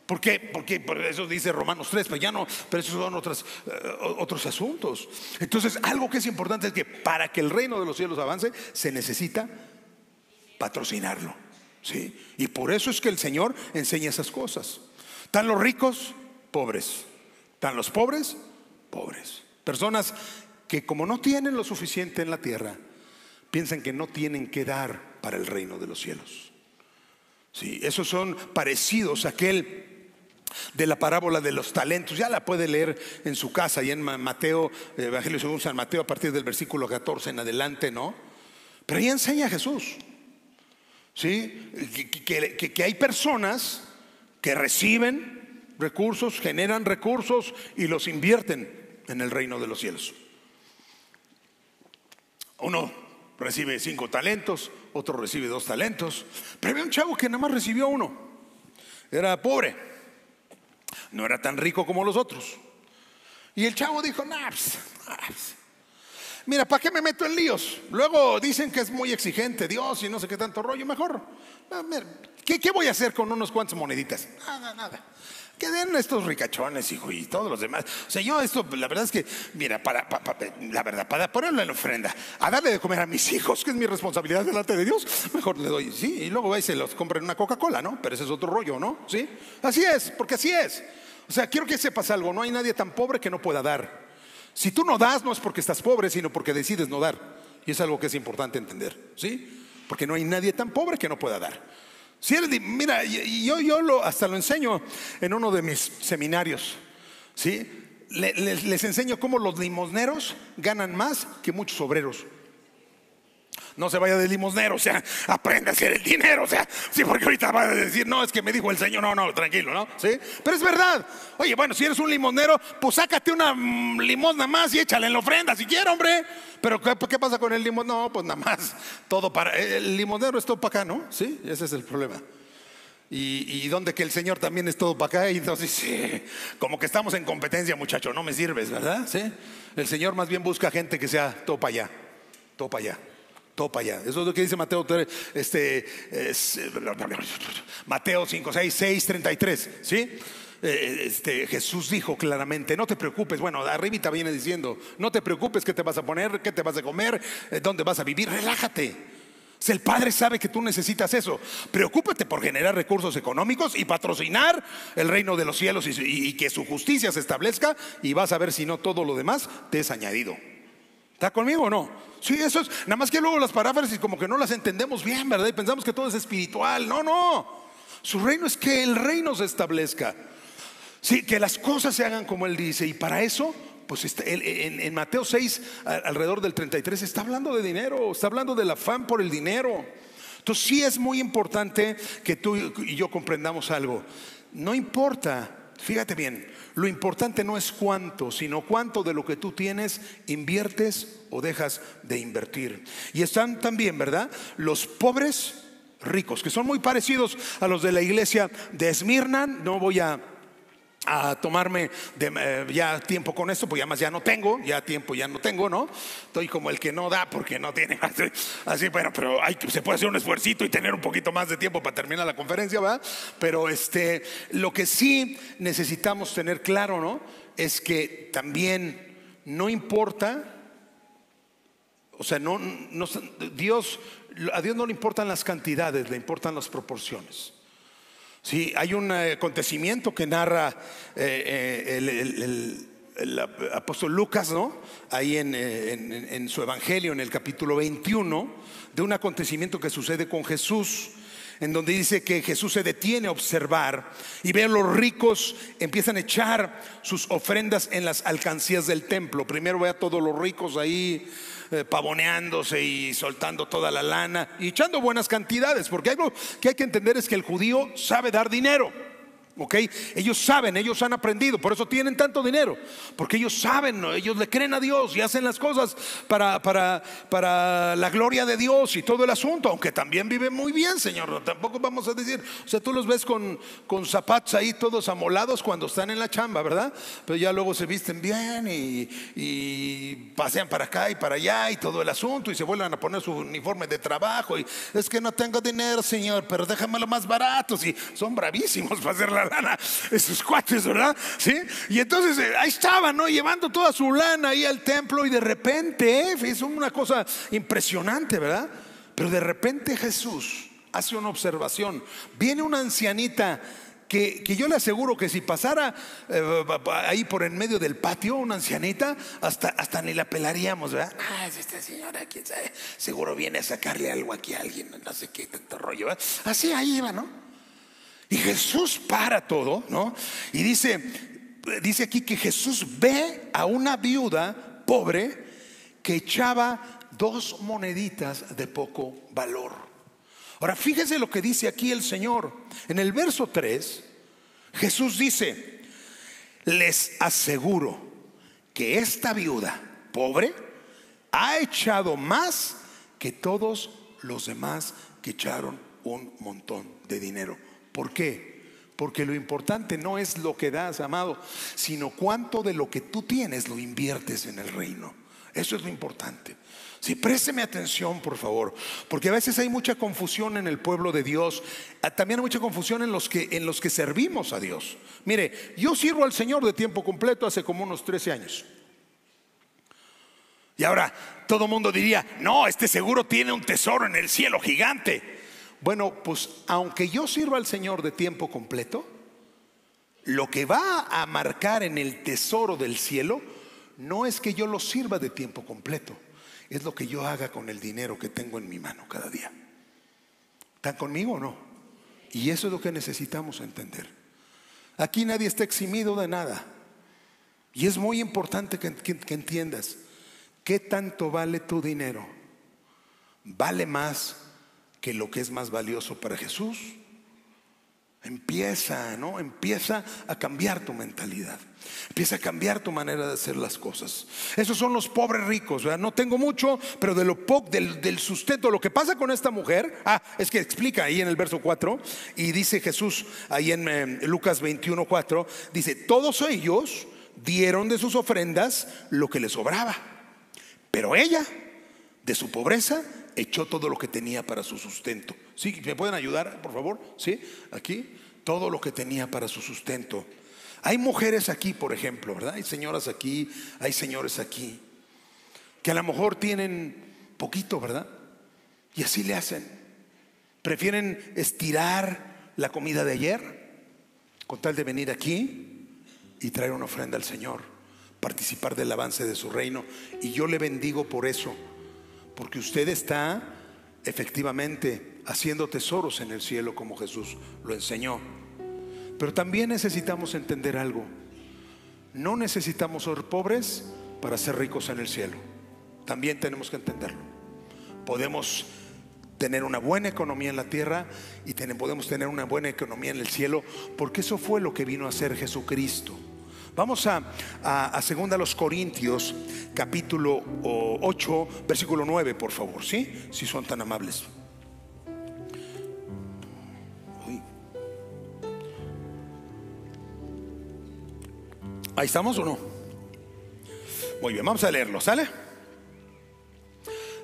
Porque por eso dice Romanos 3, pero esos son otros asuntos. Entonces, algo que es importante es que para que el reino de los cielos avance, se necesita patrocinarlo, ¿sí? Y por eso es que el Señor enseña esas cosas. Están los ricos, pobres. Están los pobres, pobres. Personas que, como no tienen lo suficiente en la tierra, piensan que no tienen que dar para el reino de los cielos. Sí, esos son parecidos a aquel de la parábola de los talentos. Ya la puede leer en su casa, y en Mateo, Evangelio según San Mateo, a partir del versículo 14 en adelante, ¿no? Pero ahí enseña Jesús, ¿sí? Que hay personas que reciben recursos, generan recursos y los invierten en el reino de los cielos. Uno recibe 5 talentos, otro recibe 2 talentos. Pero había un chavo que nada más recibió 1. Era pobre, no era tan rico como los otros. Y el chavo dijo, mira, ¿para qué me meto en líos? Luego dicen que es muy exigente Dios y no sé qué tanto rollo. Mejor, ¿qué voy a hacer con unos cuantos moneditas? Nada. Que den estos ricachones, hijo, y todos los demás. O sea, yo esto, la verdad es que, mira, para ponerlo en la ofrenda, a darle de comer a mis hijos, que es mi responsabilidad delante de Dios, mejor le doy, sí, y luego ahí se los compren una Coca-Cola, ¿no? Pero ese es otro rollo, ¿no? Sí, así es, porque así es. O sea, quiero que sepas algo, no hay nadie tan pobre que no pueda dar. Si tú no das, no es porque estás pobre, sino porque decides no dar. Y es algo que es importante entender, ¿sí? Porque no hay nadie tan pobre que no pueda dar. Si eres, mira, yo hasta lo enseño en uno de mis seminarios, ¿sí? Les enseño cómo los limosneros ganan más que muchos obreros. No se vaya de limosnero, o sea, aprenda a hacer el dinero, o sea, sí, porque ahorita va a decir, no, es que me dijo el Señor, no, tranquilo, ¿no? ¿Sí? Pero es verdad. Oye, bueno, si eres un limonero, pues sácate una limosna más y échale en la ofrenda si quieres, hombre. Pero ¿qué pasa con el limón? No, pues nada más, todo para, el limonero es todo para acá, ¿no? Sí, ese es el problema. Y donde que el Señor también es todo para acá, y entonces sí, como que estamos en competencia, muchacho, no me sirves, ¿verdad? Sí. El Señor más bien busca gente que sea todo para allá, todo para allá, todo para allá. Eso es lo que dice Mateo, Mateo 5, 6, 6, 33, ¿sí? Jesús dijo claramente: no te preocupes. Bueno, arribita viene diciendo: no te preocupes, qué te vas a poner, qué te vas a comer, dónde vas a vivir. Relájate. Si el Padre sabe que tú necesitas eso, preocúpate por generar recursos económicos y patrocinar el reino de los cielos y que su justicia se establezca, y vas a ver si no todo lo demás te es añadido. ¿Está conmigo o no? Sí, eso es. Nada más que luego las paráfrasis como que no las entendemos bien, ¿verdad? Y pensamos que todo es espiritual. No, no. Su reino es que el reino se establezca. Sí, que las cosas se hagan como Él dice. Y para eso, pues en Mateo 6, alrededor del 33, está hablando de dinero, está hablando del afán por el dinero. Entonces sí es muy importante que tú y yo comprendamos algo. No importa, fíjate bien, lo importante no es cuánto, sino cuánto de lo que tú tienes inviertes o dejas de invertir. Y están también, ¿verdad?, los pobres ricos, que son muy parecidos a los de la iglesia de Esmirna. No voy a tomarme ya tiempo con esto, pues ya no tengo, ya tiempo ya no tengo, ¿no? Estoy como el que no da porque no tiene. Así, bueno, pero se puede hacer un esfuercito y tener un poquito más de tiempo para terminar la conferencia, ¿verdad? Pero lo que sí necesitamos tener claro, ¿no?, es que también no importa, o sea, a Dios no le importan las cantidades, le importan las proporciones. Sí, hay un acontecimiento que narra el apóstol Lucas, ¿no?, ahí en su evangelio, en el capítulo 21, de un acontecimiento que sucede con Jesús, en donde dice que Jesús se detiene a observar y ve a los ricos empiezan a echar sus ofrendas en las alcancías del templo. Primero ve a todos los ricos ahí pavoneándose y soltando toda la lana y echando buenas cantidades, porque algo que hay que entender es que el judío sabe dar dinero. ¿Ok? Ellos saben, ellos han aprendido, por eso tienen tanto dinero, porque ellos saben, ¿no?, ellos le creen a Dios y hacen las cosas para la gloria de Dios y todo el asunto, aunque también viven muy bien, Señor. No, tampoco vamos a decir, o sea, tú los ves con zapatos ahí todos amolados cuando están en la chamba, ¿verdad? Pero ya luego se visten bien y pasean para acá y para allá y todo el asunto, y se vuelven a poner su uniforme de trabajo y es que no tengo dinero, Señor, pero déjamelo más barato. Y son bravísimos para hacer la lana, esos cuates, ¿verdad? ¿Sí? Y entonces ahí estaban, ¿no?, llevando toda su lana ahí al templo, y de repente es una cosa impresionante, ¿verdad? Pero de repente Jesús hace una observación. Viene una ancianita que yo le aseguro que si pasara ahí por en medio del patio, una ancianita, hasta ni la pelaríamos, ¿verdad? Esta señora, quién sabe, seguro viene a sacarle algo aquí a alguien, no sé qué tanto rollo, ¿verdad? Así ahí iba, ¿no? Y Jesús para todo, ¿no? Y dice aquí que Jesús ve a una viuda pobre que echaba 2 moneditas de poco valor. Ahora fíjese lo que dice aquí el Señor. En el verso 3, Jesús dice: les aseguro que esta viuda pobre ha echado más que todos los demás que echaron un montón de dinero. ¿Por qué? Porque lo importante no es lo que das, amado, sino cuánto de lo que tú tienes lo inviertes en el reino. Eso es lo importante. Sí, présteme atención, por favor, porque a veces hay mucha confusión en el pueblo de Dios. También hay mucha confusión en los que servimos a Dios. Mire, yo sirvo al Señor de tiempo completo hace como unos 13 años. Y ahora todo el mundo diría: no, seguro tiene un tesoro en el cielo gigante. Bueno, pues aunque yo sirva al Señor de tiempo completo, lo que va a marcar en el tesoro del cielo no es que yo lo sirva de tiempo completo, es lo que yo haga con el dinero que tengo en mi mano cada día. ¿Están conmigo o no? Y eso es lo que necesitamos entender. Aquí nadie está eximido de nada. Y es muy importante que entiendas qué tanto vale tu dinero. ¿Vale más que lo que es más valioso para Jesús? Empieza a cambiar tu mentalidad. Empieza a cambiar tu manera de hacer las cosas. Esos son los pobres ricos, ¿verdad? No tengo mucho, pero de lo poco, del sustento. Lo que pasa con esta mujer, es que explica ahí en el verso 4, y dice Jesús ahí en Lucas 21:4, dice: todos ellos dieron de sus ofrendas lo que les sobraba, pero ella, de su pobreza, echó todo lo que tenía para su sustento. ¿Sí? ¿Me pueden ayudar, por favor? ¿Sí? Aquí, todo lo que tenía para su sustento. Hay mujeres aquí, por ejemplo, ¿verdad? Hay señoras aquí, hay señores aquí, que a lo mejor tienen poquito, ¿verdad? Y así le hacen. Prefieren estirar la comida de ayer con tal de venir aquí y traer una ofrenda al Señor, participar del avance de su reino. Y yo le bendigo por eso, porque usted está efectivamente haciendo tesoros en el cielo como Jesús lo enseñó. Pero también necesitamos entender algo: no necesitamos ser pobres para ser ricos en el cielo. También tenemos que entenderlo. Podemos tener una buena economía en la tierra y podemos tener una buena economía en el cielo, porque eso fue lo que vino a hacer Jesucristo. Vamos a 2 Corintios capítulo 8 versículo 9, por favor, ¿sí? Si son tan amables. ¿Ahí estamos o no? Muy bien, vamos a leerlo, ¿sale?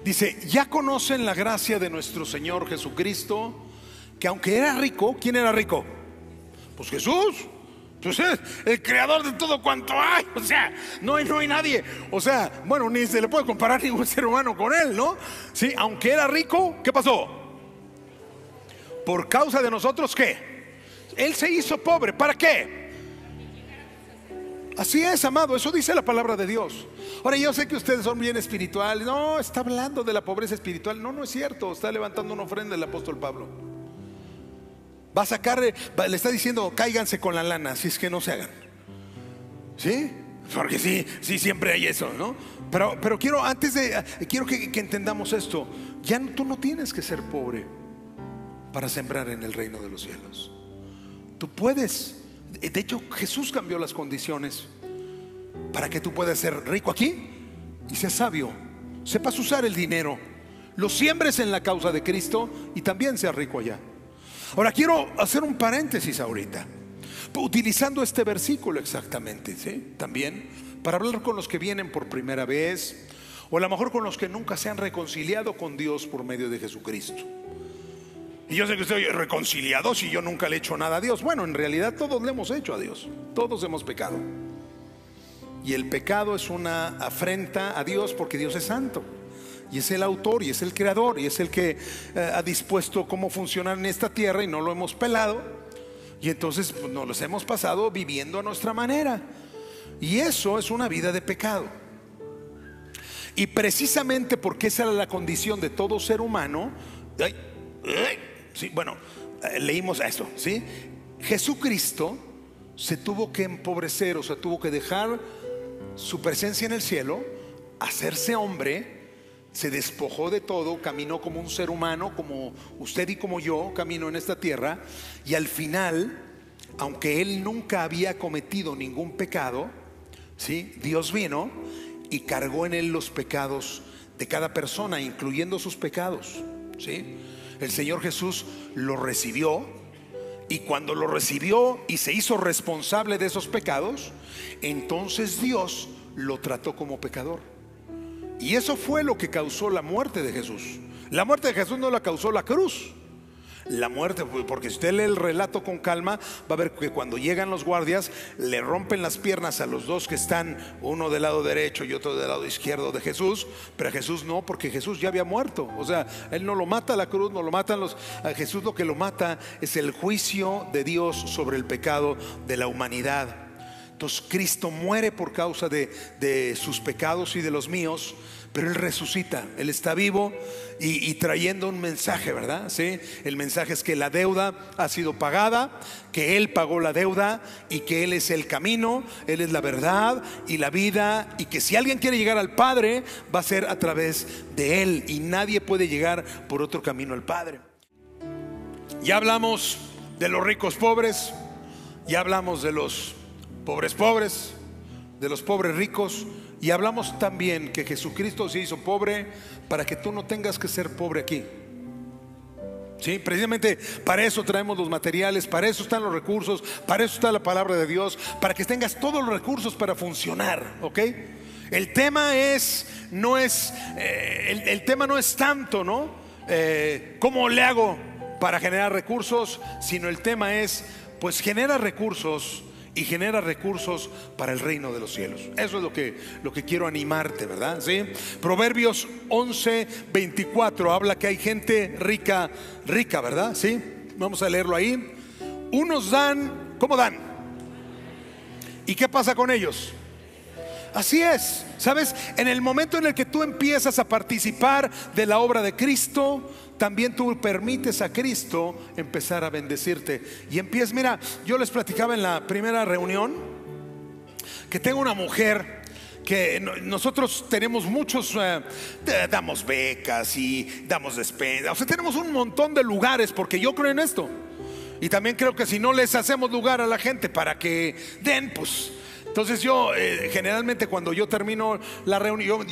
Dice: ya conocen la gracia de nuestro Señor Jesucristo, que aunque era rico, ¿quién era rico? Pues Jesús. Pues es el creador de todo cuanto hay. O sea, no hay nadie. O sea, bueno, ni se le puede comparar ningún ser humano con él, ¿no? Sí, aunque era rico, ¿qué pasó? Por causa de nosotros, ¿qué? Él se hizo pobre, ¿para qué? Así es, amado, eso dice la palabra de Dios. Ahora, yo sé que ustedes son bien espirituales. No, está hablando de la pobreza espiritual. No, no es cierto. Está levantando una ofrenda el apóstol Pablo. Va a sacar, le está diciendo: cáiganse con la lana, así es que no se hagan. ¿Sí? Porque sí, siempre hay eso, ¿no? Pero quiero, quiero que entendamos esto. Ya tú no tienes que ser pobre para sembrar en el reino de los cielos. Tú puedes. De hecho, Jesús cambió las condiciones para que tú puedas ser rico aquí y seas sabio, sepas usar el dinero, lo siembres en la causa de Cristo y también seas rico allá. Ahora quiero hacer un paréntesis ahorita, utilizando este versículo exactamente, ¿sí? También para hablar con los que vienen por primera vez, o a lo mejor con los que nunca se han reconciliado con Dios por medio de Jesucristo. Y yo sé que estoy reconciliado si yo nunca le he hecho nada a Dios. Bueno, en realidad todos le hemos hecho a Dios. Todos hemos pecado. Y el pecado es una afrenta a Dios, porque Dios es santo. Y es el autor, y es el creador, y es el que ha dispuesto cómo funcionar en esta tierra, y no lo hemos pelado. Y entonces pues, nos los hemos pasado viviendo a nuestra manera. Y eso es una vida de pecado. Y precisamente porque esa era la condición de todo ser humano. Sí, bueno, leímos eso, ¿sí? Jesucristo se tuvo que empobrecer, o sea, tuvo que dejar su presencia en el cielo, hacerse hombre, se despojó de todo, caminó como un ser humano, como usted y como yo caminó en esta tierra. Y al final, aunque él nunca había cometido ningún pecado, ¿sí? Dios vino y cargó en él los pecados de cada persona, incluyendo sus pecados, ¿sí? El Señor Jesús lo recibió, y cuando lo recibió y se hizo responsable de esos pecados, entonces Dios lo trató como pecador. Y eso fue lo que causó la muerte de Jesús. La muerte de Jesús no la causó la cruz. La muerte, porque si usted lee el relato con calma, va a ver que cuando llegan los guardias, le rompen las piernas a los dos que están, uno del lado derecho y otro del lado izquierdo de Jesús. Pero a Jesús no, porque Jesús ya había muerto. O sea, él no lo mata la cruz, no lo matan a Jesús lo que lo mata es el juicio de Dios sobre el pecado de la humanidad. Entonces Cristo muere por causa de sus pecados y de los míos, pero Él resucita, Él está vivo y trayendo un mensaje, ¿verdad? ¿Sí? El mensaje es que la deuda ha sido pagada, que Él pagó la deuda y que Él es el camino, Él es la verdad y la vida, y que si alguien quiere llegar al Padre va a ser a través de Él, y nadie puede llegar por otro camino al Padre. Ya hablamos de los ricos pobres, ya hablamos de los pobres, de los pobres ricos, y hablamos también que Jesucristo se hizo pobre para que tú no tengas que ser pobre aquí. Sí, precisamente para eso traemos los materiales, para eso están los recursos, para eso está la palabra de Dios, para que tengas todos los recursos para funcionar, ¿ok? El tema el tema no es tanto, ¿no? ¿Cómo le hago para generar recursos? Sino el tema es, pues genera recursos y genera recursos para el reino de los cielos. Eso es lo que quiero animarte, ¿verdad? ¿Sí? Proverbios 11:24 habla que hay gente rica, ¿verdad? ¿Sí? Vamos a leerlo ahí. Unos dan, ¿cómo dan? ¿Y qué pasa con ellos? Así es, ¿sabes? En el momento en el que tú empiezas a participar de la obra de Cristo, también tú permites a Cristo empezar a bendecirte. Y empiezas, mira, yo les platicaba en la primera reunión que tengo una mujer que nosotros tenemos muchos, damos becas y damos despensas, o sea, tenemos un montón de lugares, porque yo creo en esto. Y también creo que si no les hacemos lugar a la gente para que den, pues entonces yo generalmente cuando yo termino la reunión,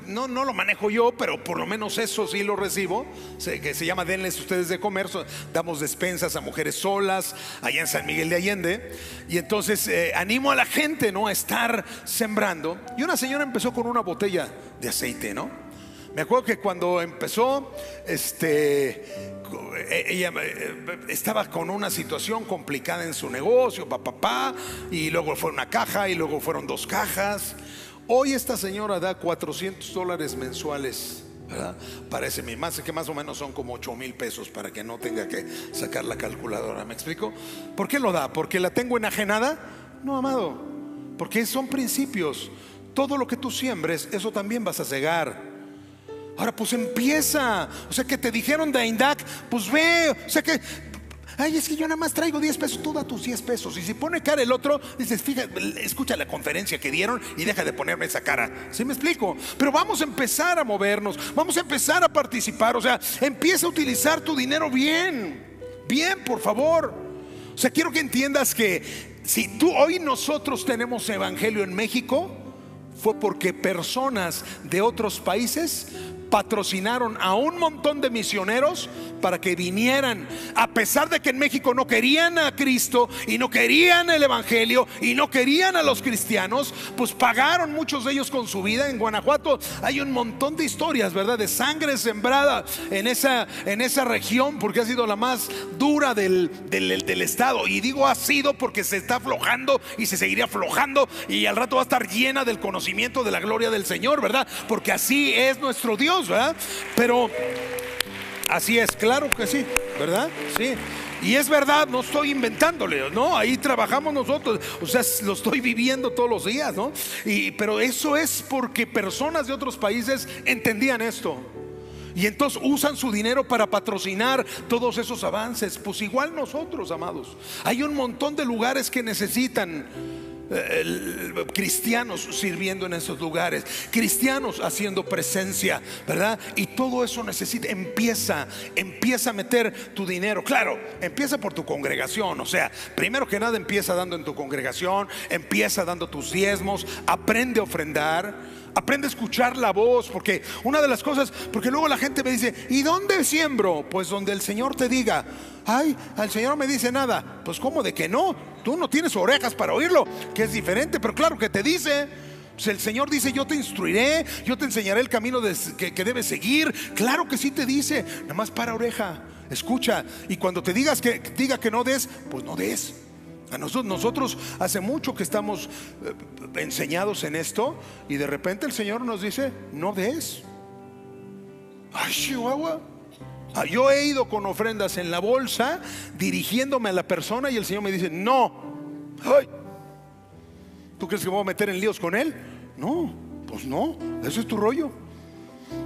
no lo manejo yo, pero por lo menos eso sí lo recibo, que se llama denles ustedes de comer. Damos despensas a mujeres solas allá en San Miguel de Allende. Y entonces animo a la gente, ¿no?, a estar sembrando. Y una señora empezó con una botella de aceite, ¿no? Me acuerdo que cuando empezó, ella estaba con una situación complicada en su negocio, y luego fue una caja y luego fueron 2 cajas. Hoy esta señora da $400 mensuales, ¿verdad? Parece más que más o menos son como 8,000 pesos, para que no tenga que sacar la calculadora. ¿Me explico? ¿Por qué lo da? ¿Porque la tengo enajenada? No, amado, porque son principios. Todo lo que tú siembres, eso también vas a cegar. Ahora pues empieza. O sea, que te dijeron de INDAC, pues ve. O sea que, ay, es que yo nada más traigo 10 pesos. Tú da tus 10 pesos. Y si pone cara el otro, dices, fíjate, escucha la conferencia que dieron y deja de ponerme esa cara. ¿Sí me explico? Pero vamos a empezar a movernos, vamos a empezar a participar. O sea, empieza a utilizar tu dinero bien, por favor. O sea, quiero que entiendas que si hoy nosotros tenemos evangelio en México, fue porque personas de otros países patrocinaron a un montón de misioneros para que vinieran, a pesar de que en México no querían a Cristo y no querían el evangelio y no querían a los cristianos, pues pagaron muchos de ellos con su vida. En Guanajuato hay un montón de historias, ¿verdad?, de sangre sembrada en esa región, porque ha sido la más dura del estado. Y digo ha sido porque se está aflojando y se seguiría aflojando, y al rato va a estar llena del conocimiento de la gloria del Señor, ¿verdad? Porque así es nuestro Dios, ¿verdad? Pero así es, claro que sí, ¿verdad? Sí. Y es verdad, no estoy inventándole, ¿no? Ahí trabajamos nosotros, o sea, lo estoy viviendo todos los días, ¿no? Pero eso es porque personas de otros países entendían esto. Y entonces usan su dinero para patrocinar todos esos avances. Pues igual nosotros, amados, hay un montón de lugares que necesitan cristianos sirviendo en esos lugares, cristianos haciendo presencia, ¿verdad? Y todo eso necesita, empieza a meter tu dinero. Claro, empieza por tu congregación. O sea, primero que nada empieza dando en tu congregación, empieza dando tus diezmos, aprende a ofrendar. Aprende a escuchar la voz, porque una de las cosas, porque luego la gente me dice, ¿y dónde siembro? Pues donde el Señor te diga. Ay, al Señor no me dice nada. Pues ¿cómo de que no? Tú no tienes orejas para oírlo, que es diferente, pero claro que te dice. Pues el Señor dice, yo te instruiré, yo te enseñaré el camino que debes seguir. Claro que sí te dice, nada más para oreja, escucha. Y cuando te diga que no des, pues no des. A nosotros hace mucho que estamos enseñados en esto, y de repente el Señor nos dice, no des. Ay, Chihuahua. Yo he ido con ofrendas en la bolsa dirigiéndome a la persona, y el Señor me dice, no. Ay, ¿tú crees que me voy a meter en líos con él? No, pues no, eso es tu rollo.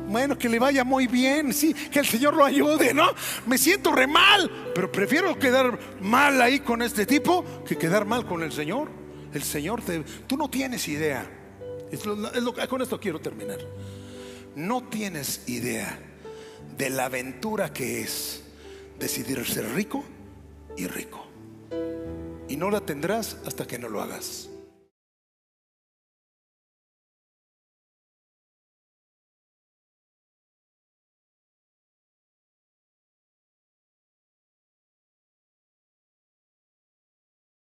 Bueno, que le vaya muy bien, sí, que el Señor lo ayude, ¿no? Me siento re mal, pero prefiero quedar mal ahí con este tipo que quedar mal con el Señor. El Señor tú no tienes idea. Con esto quiero terminar. No tienes idea de la aventura que es decidir ser rico y rico. Y no la tendrás hasta que no lo hagas.